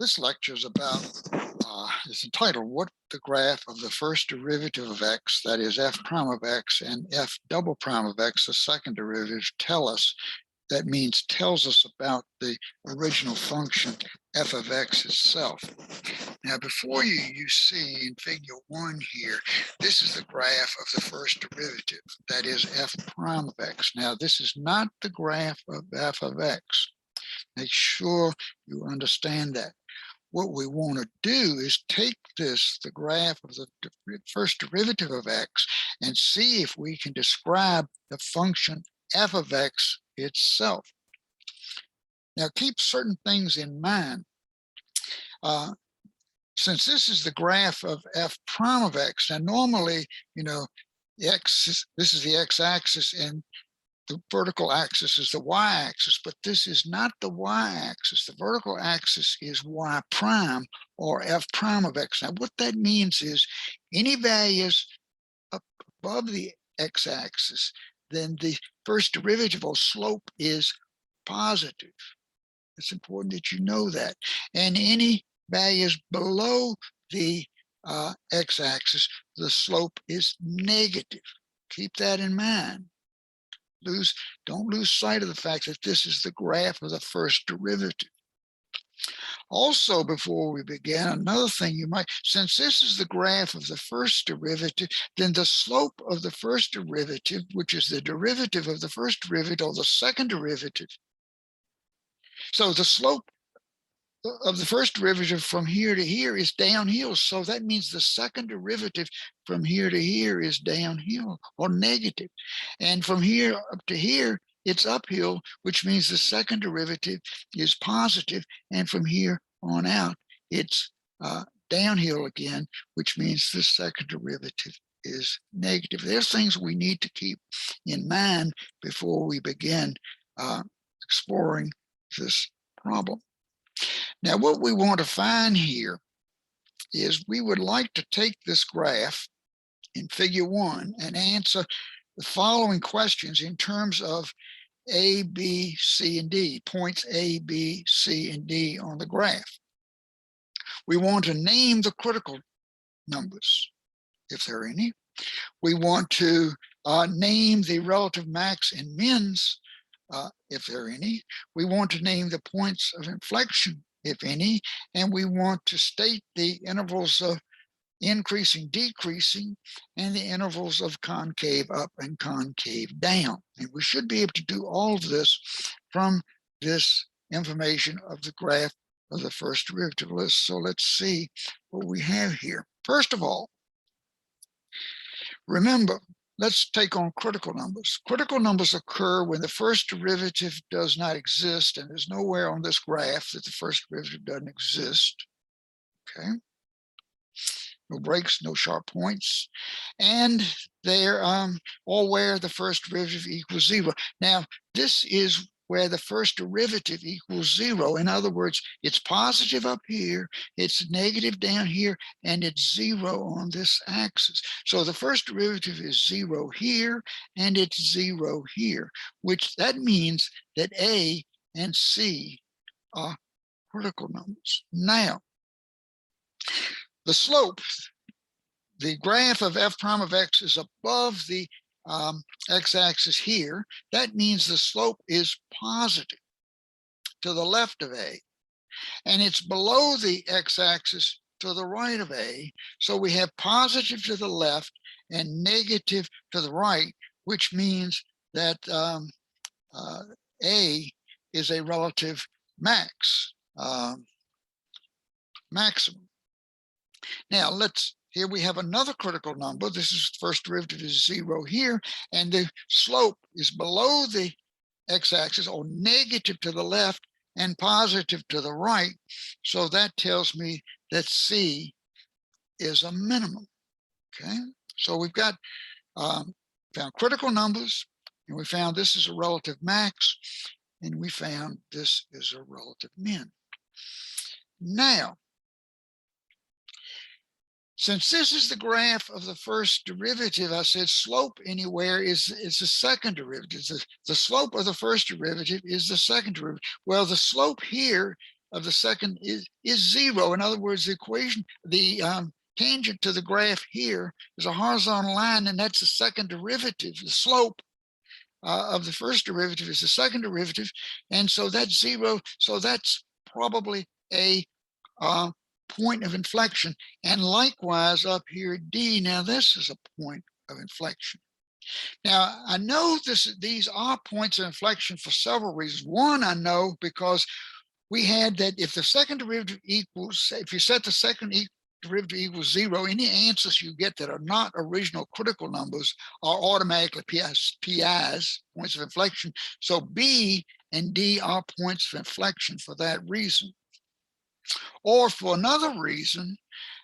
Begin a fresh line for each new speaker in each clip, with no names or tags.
This lecture is about, it's entitled, What the Graph of the First Derivative of X, that is f prime of X, and f double prime of X, the second derivative, tell us. That means tells us about the original function f of X itself. Now, before you see in figure 1 here, this is the graph of the first derivative, that is f prime of X. Now, this is not the graph of f of X. Make sure you understand that. What we want to do is take this, the graph of the first derivative of X, and see if we can describe the function f of X itself. Now, keep certain things in mind. Since this is the graph of f prime of X, now normally, this is the x-axis and the vertical axis is the y-axis, but this is not the y-axis. The vertical axis is y prime, or f prime of X. Now, what that means is any values above the x-axis, then the first derivative or slope is positive. It's important that you know that. And any values below the x-axis, the slope is negative. Keep that in mind. Don't lose sight of the fact that this is the graph of the first derivative. Also, before we begin, another thing since this is the graph of the first derivative, then the slope of the first derivative, which is the derivative of the first derivative or the second derivative. So the slope of the first derivative from here to here is downhill. So that means the second derivative from here to here is downhill or negative. And from here up to here, it's uphill, which means the second derivative is positive. And from here on out, it's downhill again, which means the second derivative is negative. There's things we need to keep in mind before we begin exploring this problem. Now, what we want to find here is we would like to take this graph in figure 1 and answer the following questions in terms of A, B, C, and D, points A, B, C, and D on the graph. We want to name the critical numbers, if there are any. We want to name the relative max and mins, if there are any. We want to name the points of inflection, if any, and we want to state the intervals of increasing, decreasing, and the intervals of concave up and concave down. And we should be able to do all of this from this information of the graph of the first derivative list. So let's see what we have here. First of all, remember, let's take on critical numbers. Critical numbers occur when the first derivative does not exist, and there's nowhere on this graph that the first derivative doesn't exist. Okay. No breaks, no sharp points, and they're all where the first derivative equals 0. Now, this is where the first derivative equals 0. In other words, it's positive up here, it's negative down here, and it's 0 on this axis. So the first derivative is 0 here, and it's 0 here, which that means that A and C are critical numbers. Now, the slope, the graph of f prime of X is above the x-axis here. That means the slope is positive to the left of A, and it's below the x-axis to the right of A. So we have positive to the left and negative to the right, which means that A is a relative maximum. Now here we have another critical number. This is first derivative is 0 here, and the slope is below the x-axis, or negative to the left and positive to the right. So that tells me that C is a minimum. Okay, so we've got found critical numbers, and we found this is a relative max, and we found this is a relative min. Now, since this is the graph of the first derivative, I said slope anywhere is the second derivative. The slope of the first derivative is the second derivative. Well, the slope here of the second is zero. In other words, the equation, the tangent to the graph here is a horizontal line, and that's the second derivative. The slope of the first derivative is the second derivative, and so that's zero. So that's probably a point of inflection. And likewise up here, D, now this is a point of inflection. Now, I know these are points of inflection for several reasons. One, I know because we had that if the second derivative equals, if you set the second derivative equals zero, any answers you get that are not original critical numbers are automatically PIs, points of inflection. So B and D are points of inflection for that reason. Or for another reason,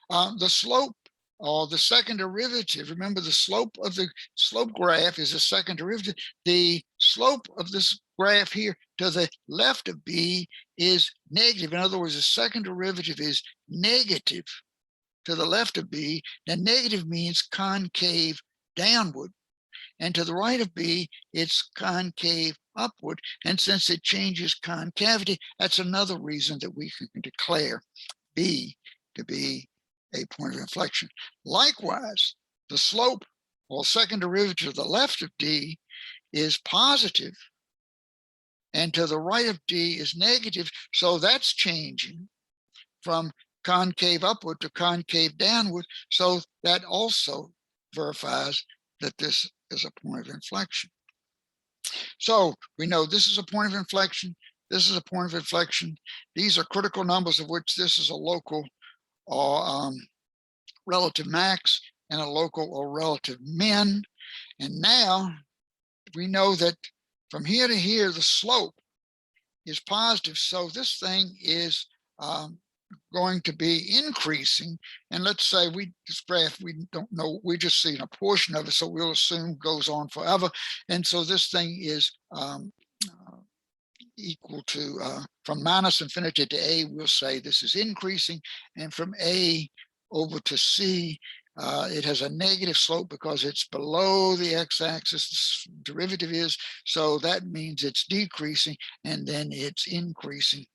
the slope or the second derivative, remember the slope of the slope graph is the second derivative. The slope of this graph here to the left of B is negative. In other words, the second derivative is negative to the left of B. Now negative means concave downward. And to the right of B, it's concave upward. And since it changes concavity, that's another reason that we can declare B to be a point of inflection. Likewise, the slope or second derivative to the left of D is positive, and to the right of D is negative. So that's changing from concave upward to concave downward. So that also verifies that this is a point of inflection. So we know this is a point of inflection. This is a point of inflection. These are critical numbers, of which this is a local or relative max and a local or relative min. And now we know that from here to here, the slope is positive. So this thing is going to be increasing. And let's say this graph, we don't know, we just seen a portion of it, so we'll assume goes on forever. And so this thing is equal to, from minus infinity to A, we'll say this is increasing. And from A over to C, it has a negative slope because it's below the x-axis, the derivative is, so that means it's decreasing, and then it's increasing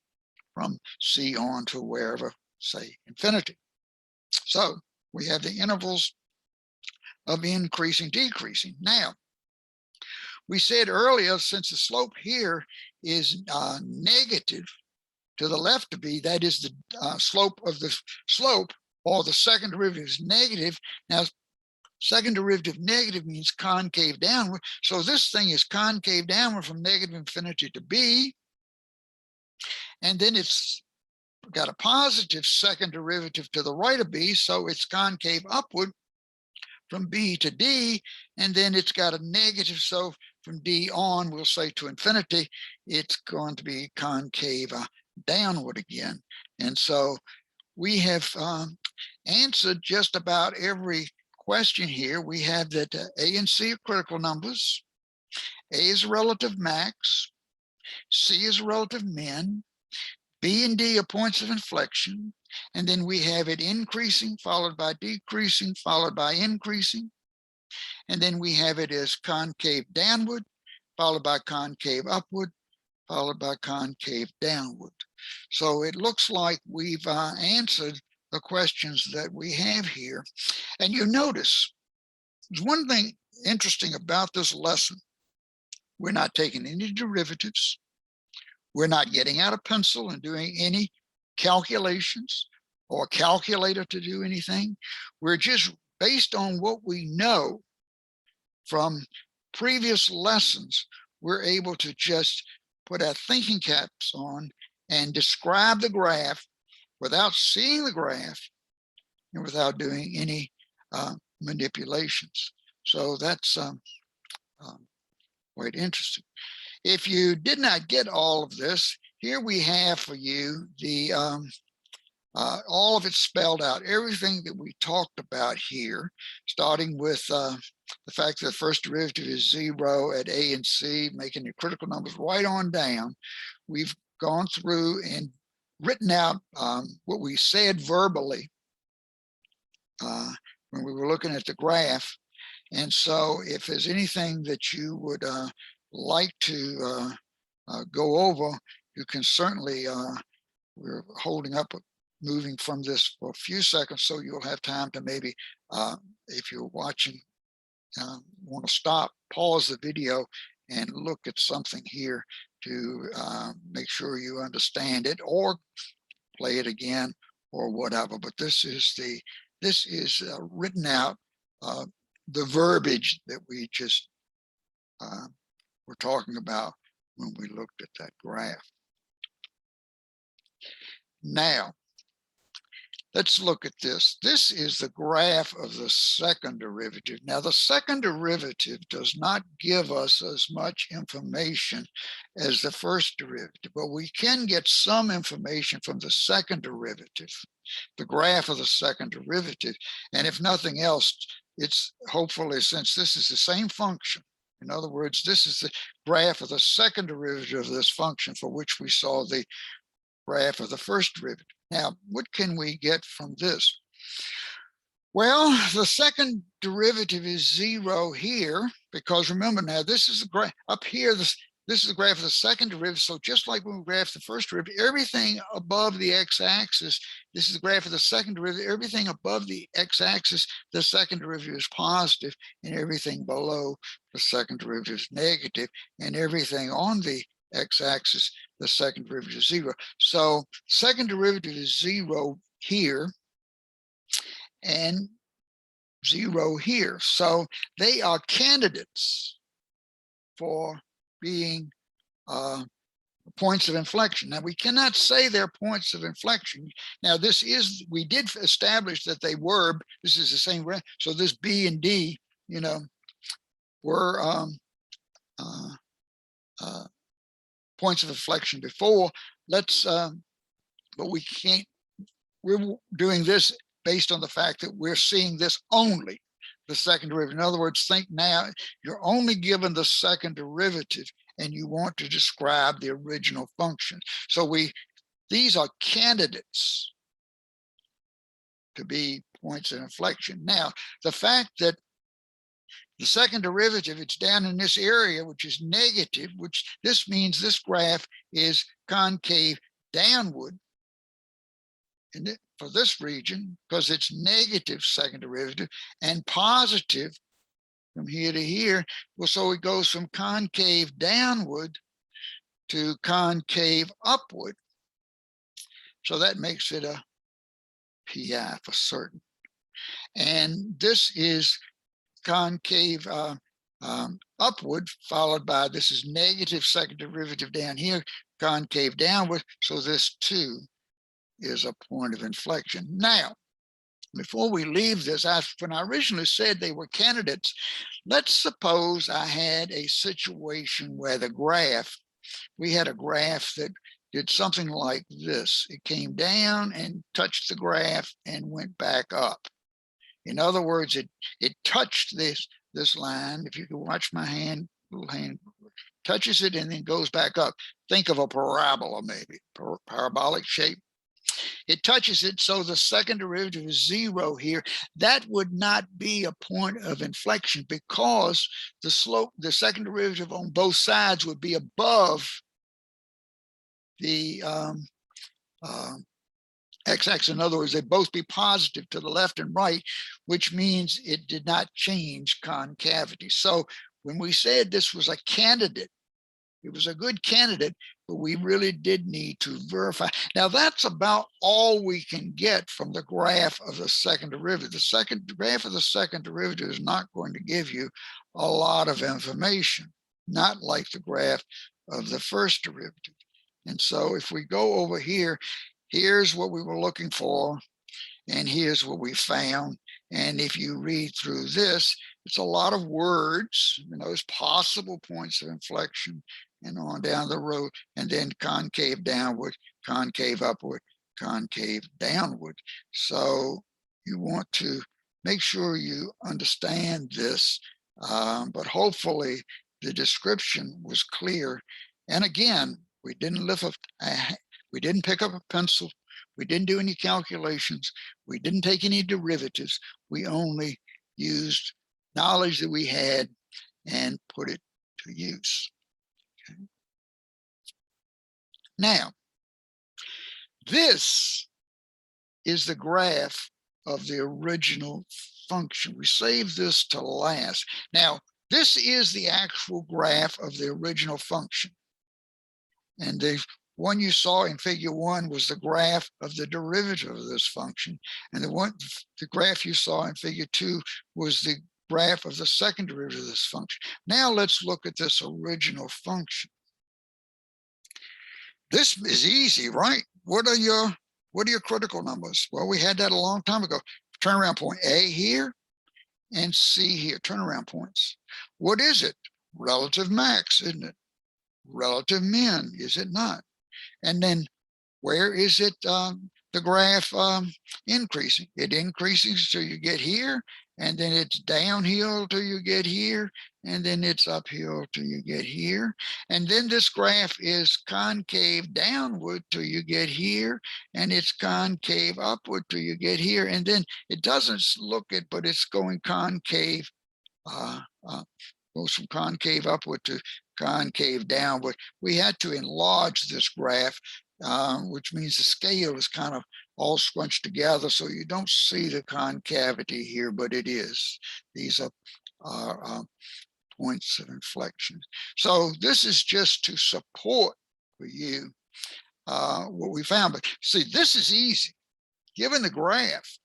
from C on to wherever, say, infinity. So we have the intervals of increasing, decreasing. Now, we said earlier, since the slope here is negative to the left of B, that is the slope of the slope, or the second derivative is negative. Now, second derivative negative means concave downward. So this thing is concave downward from negative infinity to B. And then it's got a positive second derivative to the right of B. So it's concave upward from B to D. And then it's got a negative. So from D on, we'll say to infinity, it's going to be concave downward again. And so we have answered just about every question here. We have that A and C are critical numbers. A is a relative max. C is a relative min. B and D are points of inflection. And then we have it increasing, followed by decreasing, followed by increasing. And then we have it as concave downward, followed by concave upward, followed by concave downward. So it looks like we've answered the questions that we have here. And you notice there's one thing interesting about this lesson. We're not taking any derivatives. We're not getting out a pencil and doing any calculations or a calculator to do anything. We're just, based on what we know from previous lessons, we're able to just put our thinking caps on and describe the graph without seeing the graph and without doing any manipulations. So that's quite interesting. If you did not get all of this, here we have for you the all of it spelled out, everything that we talked about here, starting with the fact that the first derivative is 0 at A and C, making the critical numbers right on down. We've gone through and written out what we said verbally when we were looking at the graph. And so if there's anything that you would like to go over, you can certainly we're holding up, moving from this for a few seconds, so you'll have time to maybe, if you're watching, want to stop, pause the video, and look at something here to make sure you understand it, or play it again, or whatever. But this is written out, the verbiage that we just were talking about when we looked at that graph. Now, let's look at this. This is the graph of the second derivative. Now, the second derivative does not give us as much information as the first derivative, but we can get some information from the second derivative, the graph of the second derivative. And if nothing else, it's hopefully, since this is the same function, in other words, this is the graph of the second derivative of this function for which we saw the graph of the first derivative. Now, what can we get from this? Well, the second derivative is 0 here, because remember now, this is the graph up here. This is the graph of the second derivative. So just like when we graphed the first derivative, everything above the x-axis, this is the graph of the second derivative, everything above the x-axis, the second derivative is positive, and everything below the second derivative is negative, and everything on the x-axis, the second derivative is 0. So second derivative is 0 here and 0 here. So they are candidates for being points of inflection. Now, we cannot say they're points of inflection. Now, we did establish that they were, this is the same, so this B and D, were points of inflection before. But we can't, we're doing this based on the fact that we're seeing this only, the second derivative. In other words, think now you're only given the second derivative and you want to describe the original function. So these are candidates to be points of inflection. Now, the fact that the second derivative, it's down in this area, which is negative, which this means this graph is concave downward for this region, because it's negative second derivative, and positive from here to here. Well, so it goes from concave downward to concave upward. So that makes it a PI for certain. And this is concave upward, followed by, this is negative second derivative down here, concave downward. So this too is a point of inflection. Now, before we leave this, when I originally said they were candidates, let's suppose I had a situation where we had a graph that did something like this. It came down and touched the graph and went back up. In other words, it touched this line. If you can watch my little hand, touches it and then goes back up. Think of a parabola, maybe, parabolic shape. It touches it, so the second derivative is 0 here. That would not be a point of inflection, because the slope, the second derivative on both sides would be above the x-axis. In other words, they'd both be positive to the left and right, which means it did not change concavity. So when we said this was a candidate, it was a good candidate, but we really did need to verify. Now, that's about all we can get from the graph of the second derivative. The graph of the second derivative is not going to give you a lot of information, not like the graph of the first derivative. And so if we go over here, here's what we were looking for, and here's what we found. And if you read through this, it's a lot of words, it's possible points of inflection, and on down the road, and then concave downward, concave upward, concave downward. So you want to make sure you understand this, but hopefully the description was clear. And again, we didn't pick up a pencil. We didn't do any calculations. We didn't take any derivatives. We only used knowledge that we had and put it to use. Okay. Now, This is the graph of the original function. We save this to last. Now, this is the actual graph of the original function. And the one you saw in figure 1 was the graph of the derivative of this function. And the graph you saw in figure 2 was the graph of the second derivative of this function. Now let's look at this original function. This is easy, right? What are your critical numbers? Well, we had that a long time ago. Turnaround point A here and C here, turnaround points. What is it? Relative max, isn't it? Relative min, is it not? And then where is it, the graph increasing? It increases till you get here, and then it's downhill till you get here, and then it's uphill till you get here. And then this graph is concave downward till you get here, and it's concave upward till you get here. And then it doesn't look it, but it's going concave, goes from concave upward to concave downward. We had to enlarge this graph, which means the scale is kind of all scrunched together, so you don't see the concavity here, but it is. These are points of inflection. So this is just to support for you what we found. But see, this is easy. Given the graph,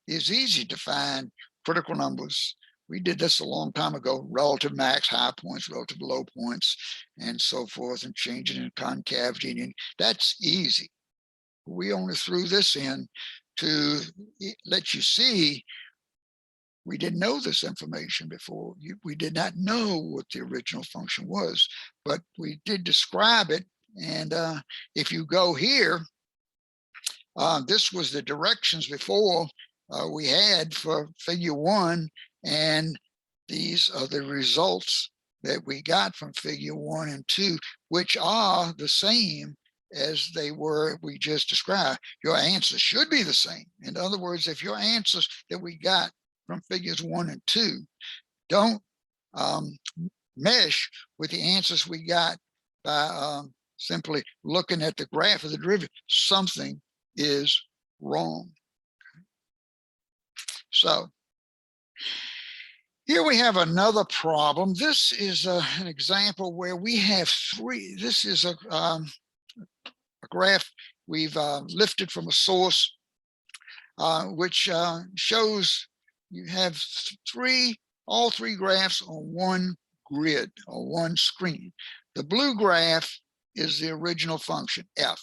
it's easy to find critical numbers. We did this a long time ago, relative max, high points, relative low points, and so forth, and change it in concavity. And that's easy. We only threw this in to let you see we didn't know this information before. We did not know what the original function was, but we did describe it. And if you go here, this was the directions before we had for figure 1. And these are the results that we got from figure 1 and 2, which are the same as they were we just described. Your answers should be the same. In other words, if your answers that we got from figures 1 and 2 don't mesh with the answers we got by simply looking at the graph of the derivative, something is wrong. So here we have another problem. This is an example where we have three. This is a graph we've lifted from a source, which shows you have all three graphs on one grid or one screen. The blue graph is the original function, f.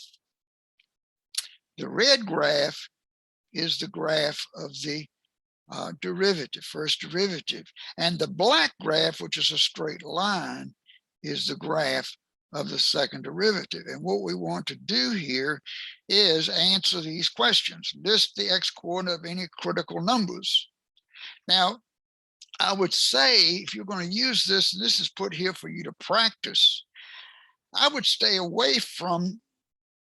The red graph is the graph of the derivative, first derivative. And the black graph, which is a straight line, is the graph of the second derivative. And what we want to do here is answer these questions. List the x-coordinate of any critical numbers. Now, I would say if you're going to use this, and this is put here for you to practice, I would stay away from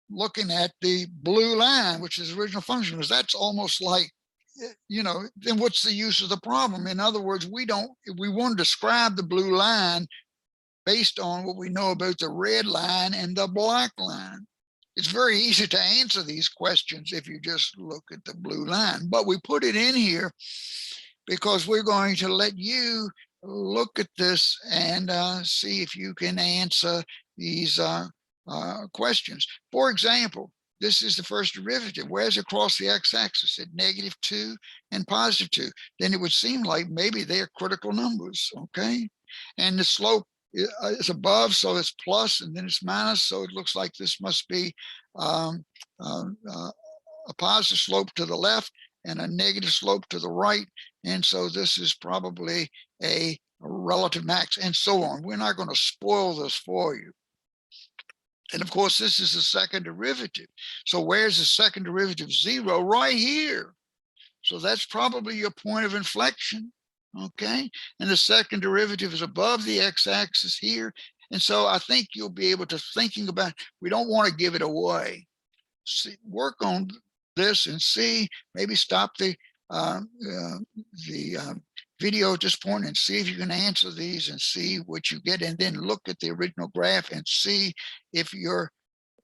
looking at the blue line, which is the original function, because that's almost like, then what's the use of the problem? In other words, we want to describe the blue line based on what we know about the red line and the black line. It's very easy to answer these questions if you just look at the blue line, but we put it in here because we're going to let you look at this and see if you can answer these questions. For example, this is the first derivative. Where's it across the x-axis? At -2 and +2. Then it would seem like maybe they're critical numbers, okay? And the slope is above, so it's plus, and then it's minus, so it looks like this must be a positive slope to the left and a negative slope to the right. And so this is probably a relative max, and so on. We're not going to spoil this for you. And of course, this is the second derivative. So where's the second derivative? 0, right here. So that's probably your point of inflection, okay? And the second derivative is above the x-axis here. And so I think you'll be able to thinking about, we don't want to give it away. Work on this and see, maybe stop the video at this point and see if you can answer these and see what you get, and then look at the original graph and see if your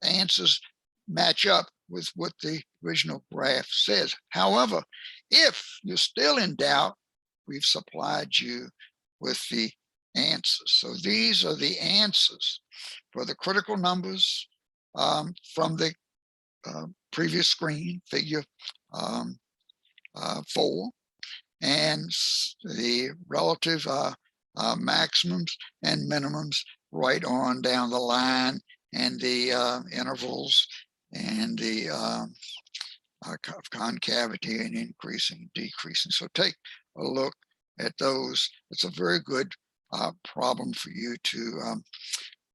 answers match up with what the original graph says. However, if you're still in doubt, we've supplied you with the answers. So these are the answers for the critical numbers from the previous screen, figure 4, and the relative maximums and minimums right on down the line, and the intervals, and the concavity, and increasing, decreasing. So take a look at those. It's a very good problem for you to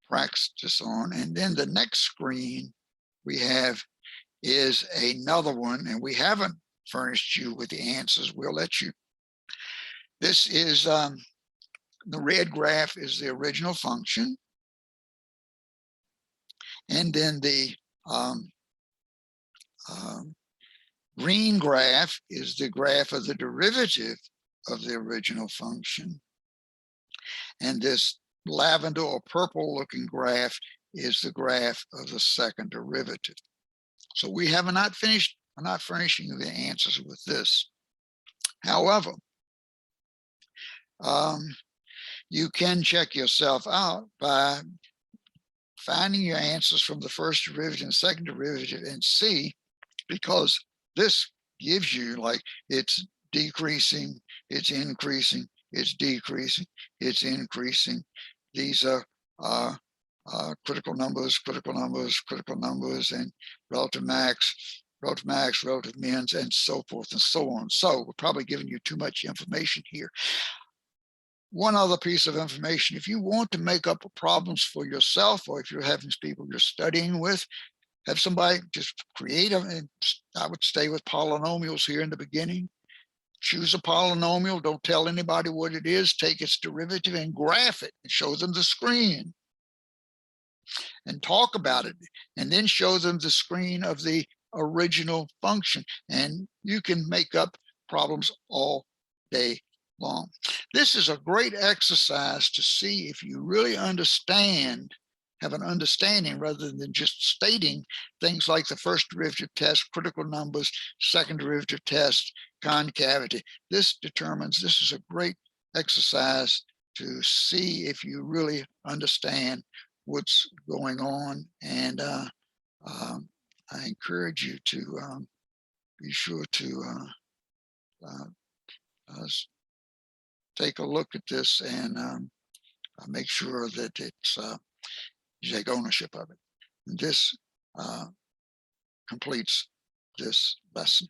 practice on. And then the next screen we have is another one, and we haven't furnished you with the answers. We'll let you. This is the red graph is the original function, and then the green graph is the graph of the derivative of the original function, and this lavender or purple looking graph is the graph of the second derivative. So we have not finished. I'm not furnishing you the answers with this. However, you can check yourself out by finding your answers from the first derivative and second derivative and see, because this gives you, like, it's decreasing, it's increasing, it's decreasing, it's increasing. These are critical numbers, critical numbers, critical numbers, and relative max, relative mins, and so forth and so on. So we're probably giving you too much information here. One other piece of information: if you want to make up problems for yourself, or if you're having people you're studying with, have somebody just create them. And I would stay with polynomials here in the beginning. Choose a polynomial, don't tell anybody what it is, take its derivative and graph it and show them the screen and talk about it, and then show them the screen of the original function, and you can make up problems all day long. This is a great exercise to see if you really understand, have an understanding, rather than just stating things like the first derivative test, critical numbers, second derivative test, concavity. This is a great exercise to see if you really understand what's going on. And I encourage you to be sure to take a look at this and make sure that it's you take ownership of it. And this completes this lesson.